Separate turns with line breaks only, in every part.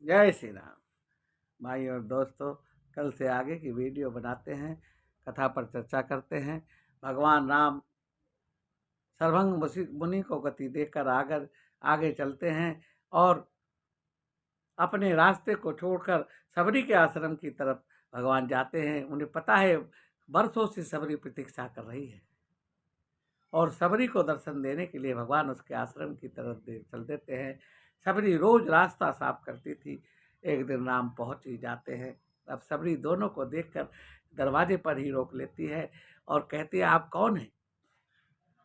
जय श्री राम। भाई और दोस्तों, कल से आगे की वीडियो बनाते हैं, कथा पर चर्चा करते हैं। भगवान राम सर्वंग मुनि को गति देकर आगे चलते हैं और अपने रास्ते को छोड़कर सबरी के आश्रम की तरफ भगवान जाते हैं। उन्हें पता है बरसों से सबरी प्रतीक्षा कर रही है और सबरी को दर्शन देने के लिए भगवान उसके आश्रम की तरफ चल देते हैं। सबरी रोज रास्ता साफ करती थी। एक दिन राम पहुंच ही जाते हैं। अब सबरी दोनों को देखकर दरवाजे पर ही रोक लेती है और कहती है, आप कौन हैं?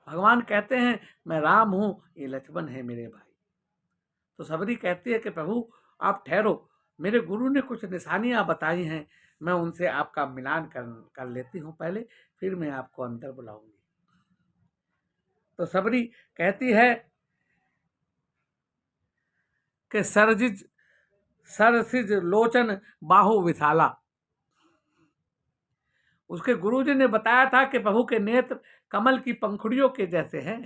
भगवान कहते हैं, मैं राम हूं, ये लक्ष्मण है मेरे भाई। तो सबरी कहती है कि प्रभु आप ठहरो, मेरे गुरु ने कुछ निशानियां बताई हैं, मैं उनसे आपका मिलान कर लेती हूँ पहले, फिर मैं आपको अंदर बुलाऊंगी। तो सबरी कहती है कि सरसिज लोचन बाहु विशाला। उसके गुरुजी ने बताया था कि प्रभु के नेत्र कमल की पंखुड़ियों के जैसे हैं।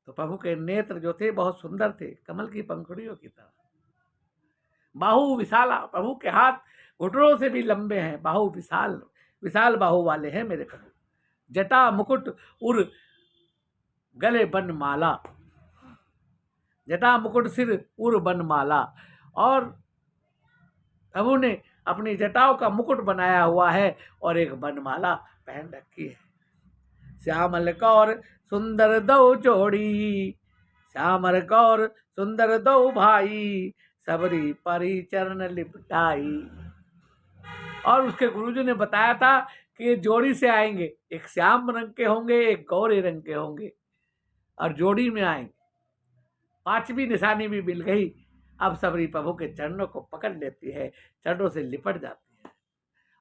तो प्रभु के नेत्र जो थे बहुत सुंदर थे, कमल की पंखुड़ियों की तरह। बाहु विशाला, प्रभु के हाथ घुटनों से भी लंबे हैं। बाहु विशाल विशाल बाहु वाले हैं मेरे प्रभु। जटा मुकुट उर गले बन माला, जटा मुकुट सिर उर बन माला। और प्रभु ने अपनी जटाओं का मुकुट बनाया हुआ है और एक बनमाला पहन रखी है। श्यामल कौर सुंदर दो जोड़ी, श्यामल कौर सुंदर दो भाई, सबरी परी चरण लिपटाई। और उसके गुरुजी ने बताया था कि ये जोड़ी से आएंगे, एक श्याम रंग के होंगे, एक गौरे रंग के होंगे और जोड़ी में आएंगे। पांचवी निशानी भी मिल गई। अब सबरी प्रभु के चरणों को पकड़ लेती है, चरणों से लिपट जाती है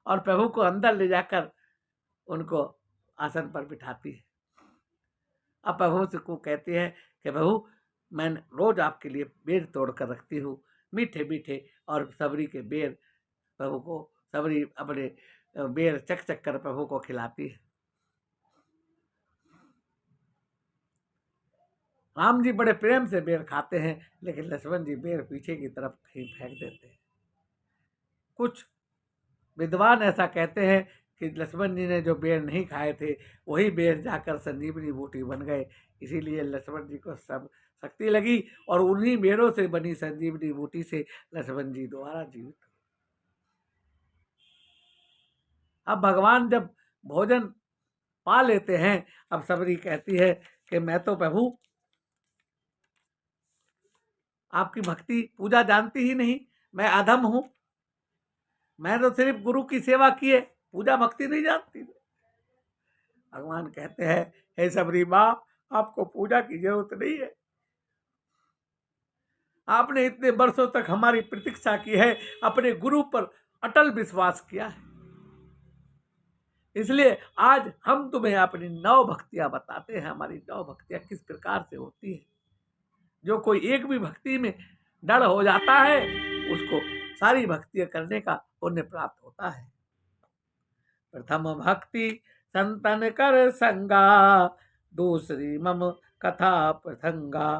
और प्रभु को अंदर ले जाकर उनको आसन पर बिठाती है। अब प्रभु से को कहती है कि प्रभु मैं रोज आपके लिए बेर तोड़ कर रखती हूँ, मीठे मीठे। और सबरी के बेर प्रभु को, सबरी अपने बेर चक चक कर प्रभु को खिलाती है। राम जी बड़े प्रेम से बेर खाते हैं, लेकिन लक्ष्मण जी बेर पीछे की तरफ कहीं फेंक देते हैं। कुछ विद्वान ऐसा कहते हैं कि लक्ष्मण जी ने जो बेर नहीं खाए थे वही बेर जाकर संजीवनी बूटी बन गए, इसीलिए लक्ष्मण जी को सब शक्ति लगी और उन्हीं बेरों से बनी संजीवनी बूटी से लक्ष्मण जी दोबारा जीवित। अब भगवान जब भोजन पा लेते हैं, अब सबरी कहती है कि मैं तो प्रभु आपकी भक्ति पूजा जानती ही नहीं, मैं अधम हूं, मैं तो सिर्फ गुरु की सेवा की है, पूजा भक्ति नहीं जानती। भगवान कहते हैं, हे सबरी माँ, आपको पूजा की जरूरत नहीं है। आपने इतने वर्षों तक हमारी प्रतीक्षा की है, अपने गुरु पर अटल विश्वास किया है, इसलिए आज हम तुम्हें अपनी 9 भक्तियां बताते हैं। हमारी 9 भक्तियां किस प्रकार से होती है। जो कोई एक भी भक्ति में डर हो जाता है, उसको सारी भक्तियां करने का पुण्य प्राप्त होता है। प्रथम भक्ति संतन कर संगा, दूसरी मम कथा प्रसंगा।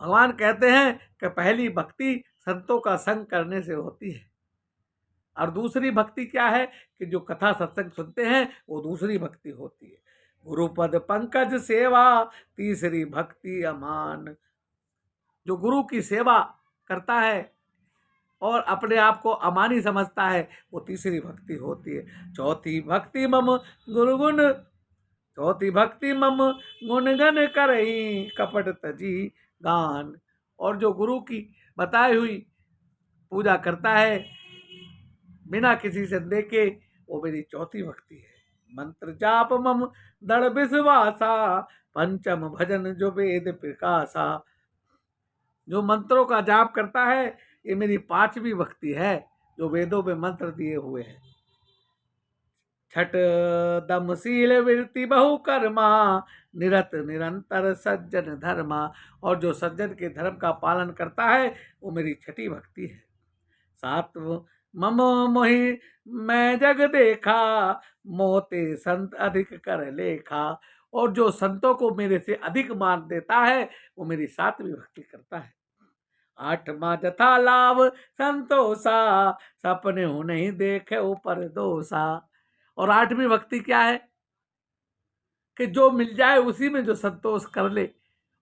भगवान कहते हैं कि पहली भक्ति संतों का संग करने से होती है और दूसरी भक्ति क्या है कि जो कथा सत्संग सुनते हैं वो दूसरी भक्ति होती है। गुरुपद पंकज सेवा, तीसरी भक्ति अमान। जो गुरु की सेवा करता है और अपने आप को अमानी समझता है, वो तीसरी भक्ति होती है। चौथी भक्ति मम गुरुगुण, चौथी भक्ति मम गुणगन करई, कपट तजी गान। और जो गुरु की बताई हुई पूजा करता है बिना किसी से देखे, वो मेरी चौथी भक्ति है। मंत्र जाप मम दृढ़ विश्वासा, पंचम भजन जो वेद प्रकाशा। जो मंत्रों का जाप करता है, ये मेरी 5वीं भक्ति है, जो वेदों में मंत्र दिए हुए हैं। छठ दमशील वृत्ति बहु कर्मा, निरत निरंतर सज्जन धर्मा। और जो सज्जन के धर्म का पालन करता है, वो मेरी छठी भक्ति है। 7 मम मोहि मैं जग देखा, मोते संत अधिक कर लेखा। और जो संतों को मेरे से अधिक मान देता है वो मेरी 7वीं भक्ति करता है। 8वां जथा लाभ संतोषा, सपने हो नहीं देखे ऊपर दोषा। और 8वीं भक्ति क्या है कि जो मिल जाए उसी में जो संतोष कर ले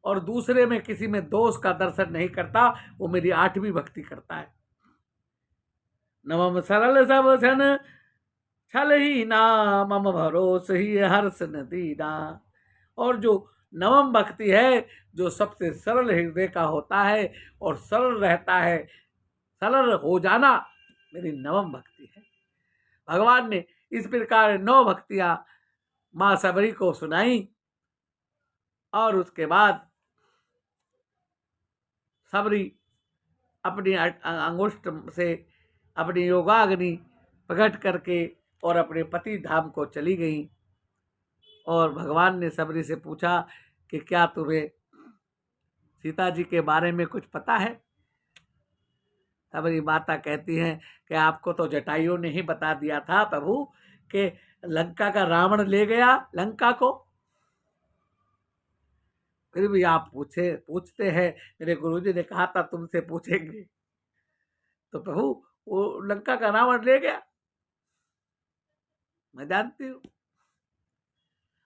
और दूसरे में किसी में दोष का दर्शन नहीं करता, वो मेरी 8वीं भक्ति करता है। नवम सरल सब सन छल ही ना, मम भरोस ही हर्ष न दीना। और जो नवम भक्ति है, जो सबसे सरल हृदय का होता है और सरल रहता है, सरल हो जाना मेरी नवम भक्ति है। भगवान ने इस प्रकार 9 भक्तियां मां सबरी को सुनाई और उसके बाद सबरी अपनी अंगुष्ठ से अपनी योगाग्नि प्रकट करके और अपने पति धाम को चली गई। और भगवान ने सबरी से पूछा कि क्या तुम्हें सीता जी के बारे में कुछ पता है? सबरी माता कहती हैं कि आपको तो जटायु ने ही बता दिया था प्रभु कि लंका का रावण ले गया लंका को, फिर भी आप पूछते हैं। मेरे गुरुजी ने कहा था तुमसे पूछेंगे। तो प्रभु वो लंका का रावण ले गया, मैं जानती हूँ।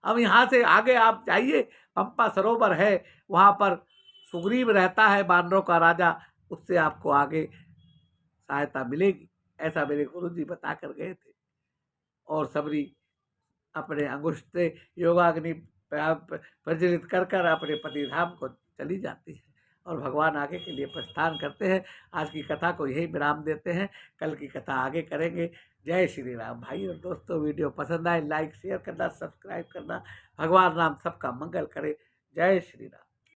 अब यहाँ से आगे आप जाइए, पंपा सरोवर है, वहां पर सुग्रीव रहता है बानरों का राजा, उससे आपको आगे सहायता मिलेगी, ऐसा मेरे गुरुजी बता कर गए थे। और सबरी अपने अंगुष्ठ से योगाग्नि प्रज्वलित कर कर अपने पति धाम को चली जाती है और भगवान आगे के लिए प्रस्थान करते हैं। आज की कथा को यही विराम देते हैं, कल की कथा आगे करेंगे। जय श्री राम। भाई और दोस्तों, वीडियो पसंद आए लाइक शेयर करना, सब्सक्राइब करना। भगवान राम सबका मंगल करे। जय श्री राम।